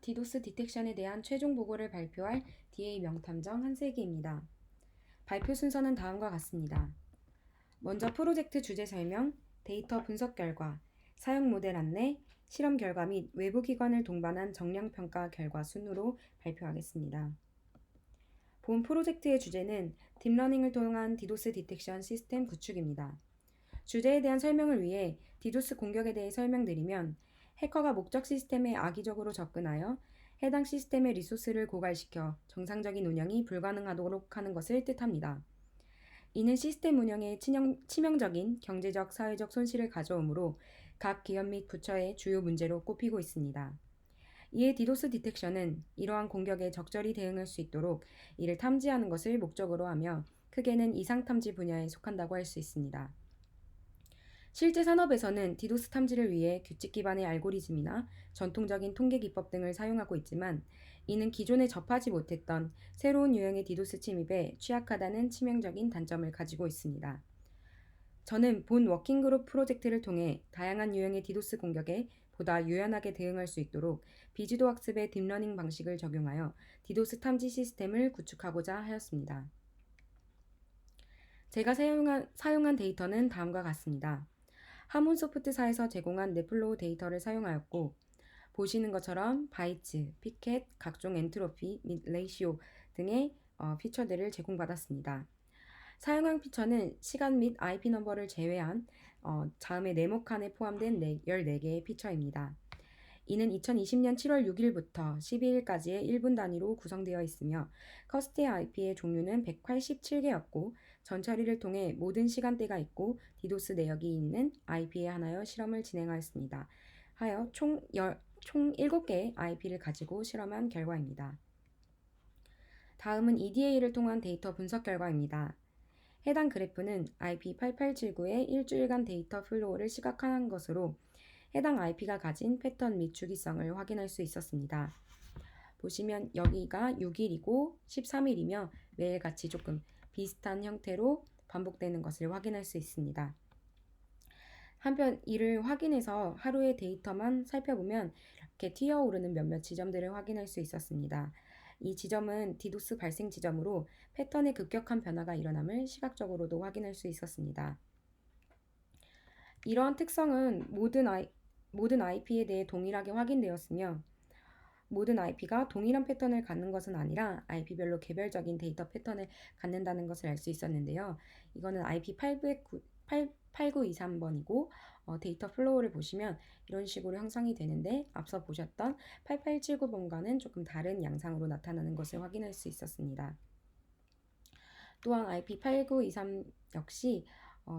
디도스 디텍션에 대한 최종 보고를 발표할 DA 명탐정 한세기입니다. 발표 순서는 다음과 같습니다. 먼저 프로젝트 주제 설명, 데이터 분석 결과, 사용 모델 안내, 실험 결과 및 외부 기관을 동반한 정량 평가 결과 순으로 발표하겠습니다. 본 프로젝트의 주제는 딥러닝을 통한 디도스 디텍션 시스템 구축입니다. 주제에 대한 설명을 위해 디도스 공격에 대해 설명드리면 해커가 목적 시스템에 악의적으로 접근하여 해당 시스템의 리소스를 고갈시켜 정상적인 운영이 불가능하도록 하는 것을 뜻합니다. 이는 시스템 운영에 치명적인 경제적, 사회적 손실을 가져오므로 각 기업 및 부처의 주요 문제로 꼽히고 있습니다. 이에 디도스 디텍션은 이러한 공격에 적절히 대응할 수 있도록 이를 탐지하는 것을 목적으로 하며 크게는 이상탐지 분야에 속한다고 할 수 있습니다. 실제 산업에서는 디도스 탐지를 위해 규칙 기반의 알고리즘이나 전통적인 통계 기법 등을 사용하고 있지만 이는 기존에 접하지 못했던 새로운 유형의 디도스 침입에 취약하다는 치명적인 단점을 가지고 있습니다. 저는 본 워킹그룹 프로젝트를 통해 다양한 유형의 디도스 공격에 보다 유연하게 대응할 수 있도록 비주도 학습의 딥러닝 방식을 적용하여 디도스 탐지 시스템을 구축하고자 하였습니다. 제가 사용한 데이터는 다음과 같습니다. 하몬소프트사에서 제공한 넷플로우 데이터를 사용하였고 보시는 것처럼 바이츠, 피켓, 각종 엔트로피 및 레이시오 등의 피처들을 제공받았습니다. 사용한 피처는 시간 및 IP 넘버를 제외한 자음의 네모칸에 포함된 14개의 피처입니다. 이는 2020년 7월 6일부터 12일까지의 1분 단위로 구성되어 있으며 커스트 IP의 종류는 187개였고 전처리를 통해 모든 시간대가 있고 디도스 내역이 있는 IP에 하나여 실험을 진행하였습니다. 하여 총 7개의 IP를 가지고 실험한 결과입니다. 다음은 EDA를 통한 데이터 분석 결과입니다. 해당 그래프는 IP8879의 일주일간 데이터 플로우를 시각화한 것으로 해당 IP가 가진 패턴 및 주기성을 확인할 수 있었습니다. 보시면 여기가 6일이고 13일이며 매일같이 조금 비슷한 형태로 반복되는 것을 확인할 수 있습니다. 한편 이를 확인해서 하루의 데이터만 살펴보면 이렇게 튀어오르는 몇몇 지점들을 확인할 수 있었습니다. 이 지점은 디도스 발생 지점으로 패턴의 급격한 변화가 일어남을 시각적으로도 확인할 수 있었습니다. 이러한 특성은 모든 IP에 대해 동일하게 확인되었으며 모든 IP가 동일한 패턴을 갖는 것은 아니라 IP별로 개별적인 데이터 패턴을 갖는다는 것을 알 수 있었는데요. 이거는 IP8923번이고 데이터 플로우를 보시면 이런 식으로 형성이 되는데 앞서 보셨던 8879번과는 조금 다른 양상으로 나타나는 것을 확인할 수 있었습니다. 또한 IP8923 역시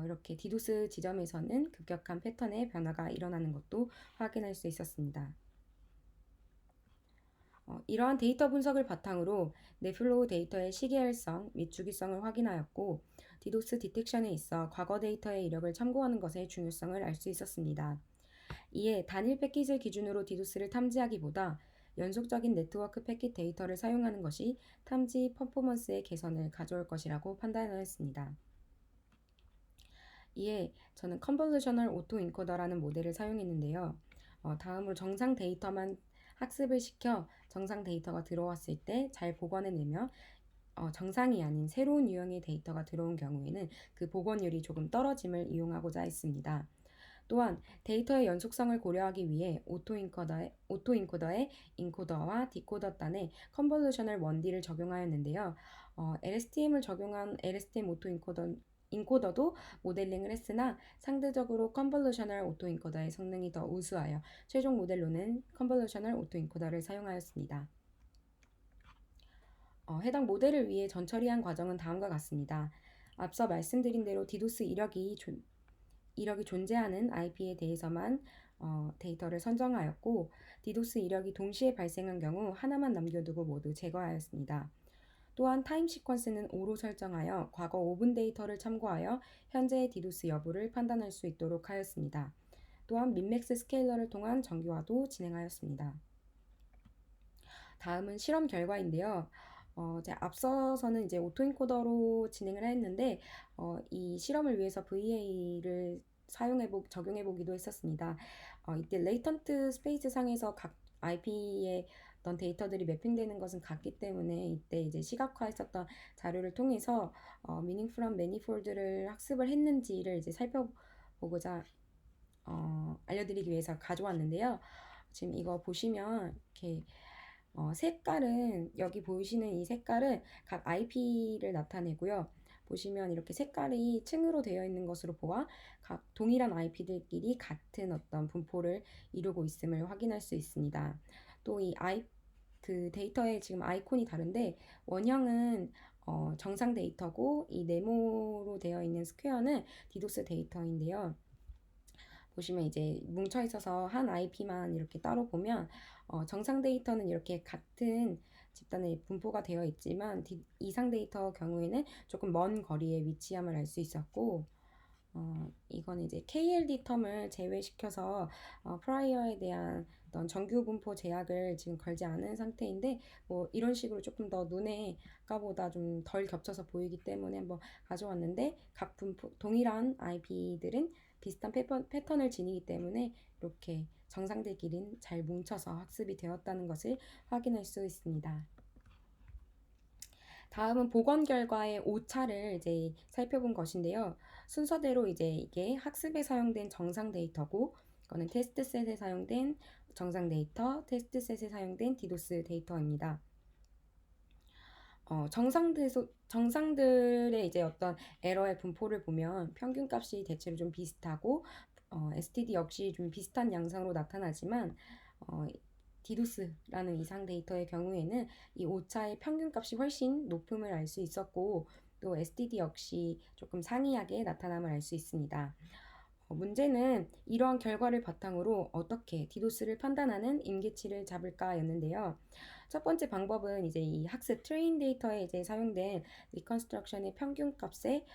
이렇게 디도스 지점에서는 급격한 패턴의 변화가 일어나는 것도 확인할 수 있었습니다. 이러한 데이터 분석을 바탕으로 넷플로우 데이터의 시계열성 및 주기성을 확인하였고 디도스 디텍션에 있어 과거 데이터의 이력을 참고하는 것의 중요성을 알 수 있었습니다. 이에 단일 패킷을 기준으로 디도스를 탐지하기보다 연속적인 네트워크 패킷 데이터를 사용하는 것이 탐지 퍼포먼스의 개선을 가져올 것이라고 판단하였습니다. 이에 저는 컨볼루셔널 오토 인코더라는 모델을 사용했는데요. 다음으로 정상 데이터만 학습을 시켜 정상 데이터가 들어왔을 때 잘 복원해내며 정상이 아닌 새로운 유형의 데이터가 들어온 경우에는 그 복원율이 조금 떨어짐을 이용하고자 했습니다. 또한 데이터의 연속성을 고려하기 위해 오토 인코더의 인코더와 디코더 단에 컨볼루셔널 1D를 적용하였는데요. LSTM을 적용한 LSTM 오토 인코더도 모델링을 했으나 상대적으로 컨볼루셔널 오토 인코더의 성능이 더 우수하여 최종 모델로는 컨볼루셔널 오토 인코더를 사용하였습니다. 해당 모델을 위해 전처리한 과정은 다음과 같습니다. 앞서 말씀드린 대로 디도스 이력이 존재하는 IP에 대해서만 데이터를 선정하였고 디도스 이력이 동시에 발생한 경우 하나만 남겨두고 모두 제거하였습니다. 또한 타임 시퀀스는 5로 설정하여 과거 5분 데이터를 참고하여 현재의 디도스 여부를 판단할 수 있도록 하였습니다. 또한 민맥스 스케일러를 통한 정교화도 진행하였습니다. 다음은 실험 결과인데요. 앞서서는 이제 오토인코더로 진행을 했는데 이 실험을 위해서 VA를 적용해보기도 했었습니다. 이때 레이턴트 스페이스 상에서 각 IP의 어떤 데이터들이 매핑되는 것은 같기 때문에 이때 이제 시각화했었던 자료를 통해서 meaningful한 manifold를 학습을 했는지를 이제 살펴보고자 알려드리기 위해서 가져왔는데요. 지금 이거 보시면 이렇게 색깔은 여기 보이시는 이 색깔은 각 IP를 나타내고요. 보시면 이렇게 색깔이 층으로 되어 있는 것으로 보아 각 동일한 IP들끼리 같은 어떤 분포를 이루고 있음을 확인할 수 있습니다. 또 이 그 데이터의 지금 아이콘이 다른데 원형은 정상 데이터고 이 네모로 되어 있는 스퀘어는 디도스 데이터인데요. 보시면 이제 뭉쳐 있어서 한 IP만 이렇게 따로 보면 정상 데이터는 이렇게 같은 집단에 분포가 되어 있지만 이상 데이터 경우에는 조금 먼 거리에 위치함을 알 수 있었고 이거는 이제 KLD 텀을 제외시켜서 프라이어에 대한 어떤 정규 분포 제약을 지금 걸지 않은 상태인데 뭐 이런 식으로 조금 더 눈에 아까보다 좀 덜 겹쳐서 보이기 때문에 한번 가져왔는데 각 분포 동일한 IP들은 비슷한 패턴을 지니기 때문에 이렇게 정상들끼리는 잘 뭉쳐서 학습이 되었다는 것을 확인할 수 있습니다. 다음은 복원 결과의 오차를 이제 살펴본 것인데요. 순서대로 이제 이게 학습에 사용된 정상 데이터고, 이거는 테스트셋에 사용된 정상 데이터, 테스트셋에 사용된 디도스 데이터입니다. 정상들의 이제 어떤 에러의 분포를 보면 평균값이 대체로 좀 비슷하고, STD 역시 좀 비슷한 양상으로 나타나지만, 디도스라는 이상 데이터의 경우에는 이 오차의 평균값이 훨씬 높음을 알 수 있었고 또 STD 역시 조금 상이하게 나타남을 알 수 있습니다. 문제는 이러한 결과를 바탕으로 어떻게 디도스를 판단하는 임계치를 잡을까였는데요. 첫 번째 방법은 이제 이 학습 트레인 데이터에 이제 사용된 리컨스트럭션의 평균값에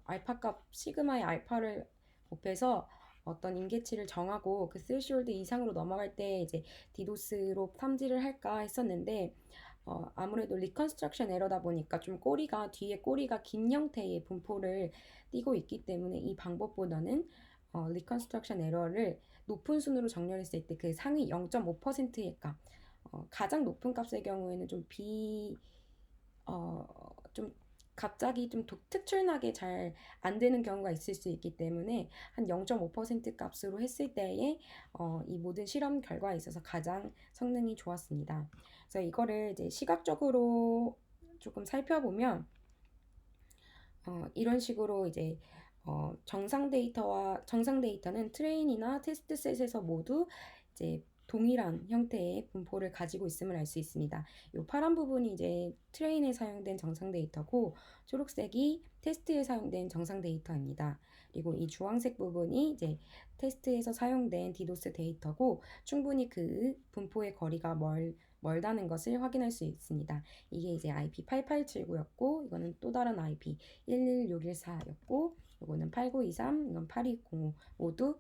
알파 값 시그마의 알파를 곱해서 어떤 임계치를 정하고 그 스레시홀드 이상으로 넘어갈 때 이제 디도스로 탐지를 할까 했었는데 아무래도 리컨스트럭션 에러다 보니까 좀 뒤에 꼬리가 긴 형태의 분포를 띠고 있기 때문에 이 방법보다는 리컨스트럭션 에러를 높은 순으로 정렬했을 때 그 상위 0.5%의 값 가장 높은 값의 경우에는 좀 갑자기 좀 특출나게 잘 안 되는 경우가 있을 수 있기 때문에 한 0.5% 값으로 했을 때에 이 모든 실험 결과에 있어서 가장 성능이 좋았습니다. 그래서 이거를 이제 시각적으로 조금 살펴보면 이런 식으로 이제 정상 데이터는 트레인이나 테스트셋에서 모두 이제 동일한 형태의 분포를 가지고 있음을 알 수 있습니다. 이 파란 부분이 이제 트레인에 사용된 정상 데이터고 초록색이 테스트에 사용된 정상 데이터입니다. 그리고 이 주황색 부분이 이제 테스트에서 사용된 디도스 데이터고 충분히 그 분포의 거리가 멀다는 것을 확인할 수 있습니다. 이게 이제 IP8879였고 이거는 또 다른 IP 116114였고 이거는 8923, 이건 8205 모두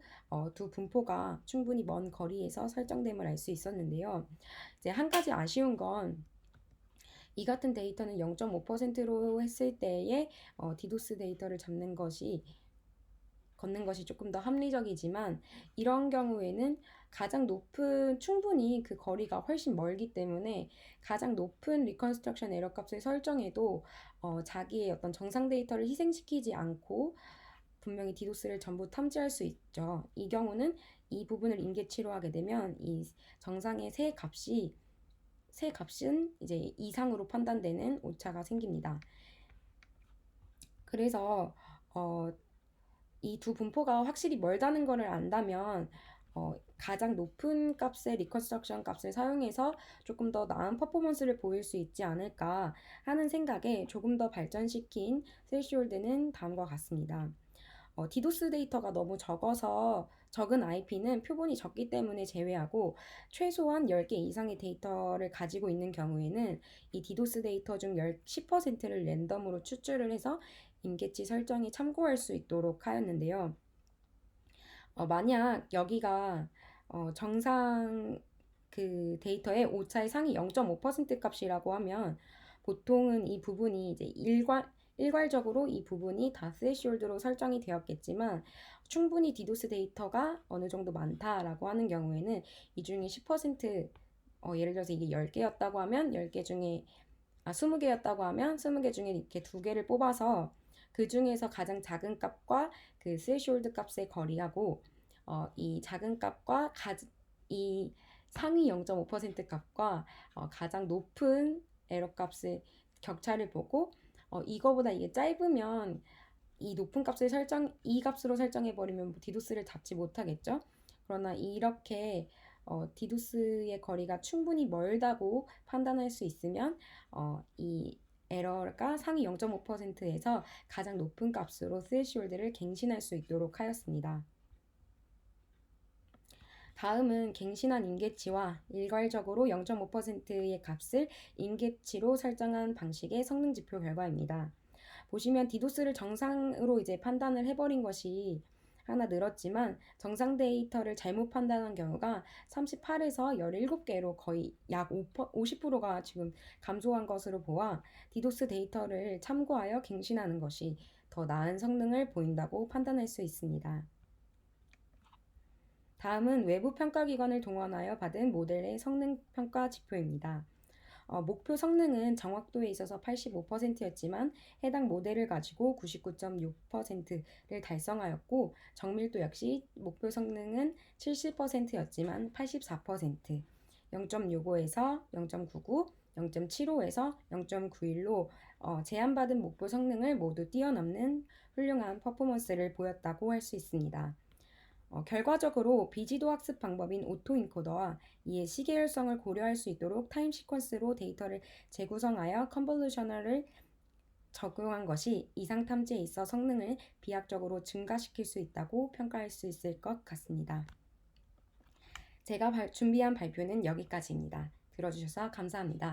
두 분포가 충분히 먼 거리에서 설정됨을 알 수 있었는데요. 이제 한 가지 아쉬운 건 이 같은 데이터는 0.5%로 했을 때에 디도스 데이터를 걷는 것이 조금 더 합리적이지만 이런 경우에는 충분히 그 거리가 훨씬 멀기 때문에 가장 높은 리컨스트럭션 에러 값을 설정해도 자기의 어떤 정상 데이터를 희생시키지 않고 분명히 디도스를 전부 탐지할 수 있죠. 이 경우는 이 부분을 임계치로 하게 되면 이 정상의 새 값은 이제 이상으로 판단되는 오차가 생깁니다. 그래서 이 두 분포가 확실히 멀다는 것을 안다면 가장 높은 값의 리컨스트럭션 값을 사용해서 조금 더 나은 퍼포먼스를 보일 수 있지 않을까 하는 생각에 조금 더 발전시킨 스레시홀드는 다음과 같습니다. 디도스 데이터가 너무 적은 IP는 표본이 적기 때문에 제외하고 최소한 10개 이상의 데이터를 가지고 있는 경우에는 이 디도스 데이터 중 10%를 랜덤으로 추출을 해서 임계치 설정에 참고할 수 있도록 하였는데요. 만약 여기가 정상 그 데이터의 오차의 상위 0.5% 값이라고 하면 보통은 이 부분이 이제 일괄적으로 이 부분이 다 스레시홀드로 설정이 되었겠지만 충분히 디도스 데이터가 어느 정도 많다라고 하는 경우에는 이 중에 10% 예를 들어서 이게 10개였다고 하면 10개 중에 20개였다고 하면 20개 중에 이렇게 2개를 뽑아서 그 중에서 가장 작은 값과 그 스레시홀드 값의 거리하고 이 작은 값과 이 상위 0.5% 값과 가장 높은 에러 값의 격차를 보고 이거보다 이게 짧으면 이 높은 값을 이 값으로 설정해 버리면 디도스를 잡지 못하겠죠. 그러나 이렇게 디도스의 거리가 충분히 멀다고 판단할 수 있으면 이 에러가 상위 0.5%에서 가장 높은 값으로 스레시홀드를 갱신할 수 있도록 하였습니다. 다음은 갱신한 임계치와 일괄적으로 0.5%의 값을 임계치로 설정한 방식의 성능 지표 결과입니다. 보시면 디도스를 정상으로 이제 판단을 해버린 것이 하나 늘었지만 정상 데이터를 잘못 판단한 경우가 38에서 17개로 거의 약 50%가 지금 감소한 것으로 보아 디도스 데이터를 참고하여 갱신하는 것이 더 나은 성능을 보인다고 판단할 수 있습니다. 다음은 외부 평가기관을 동원하여 받은 모델의 성능 평가 지표입니다. 목표 성능은 정확도에 있어서 85%였지만 해당 모델을 가지고 99.6%를 달성하였고 정밀도 역시 목표 성능은 70%였지만 84%, 0.65에서 0.99, 0.75에서 0.91로 제한받은 목표 성능을 모두 뛰어넘는 훌륭한 퍼포먼스를 보였다고 할 수 있습니다. 결과적으로 비지도 학습 방법인 오토인코더와 이의 시계열성을 고려할 수 있도록 타임 시퀀스로 데이터를 재구성하여 컨볼루셔널을 적용한 것이 이상 탐지에 있어 성능을 비약적으로 증가시킬 수 있다고 평가할 수 있을 것 같습니다. 제가 준비한 발표는 여기까지입니다. 들어주셔서 감사합니다.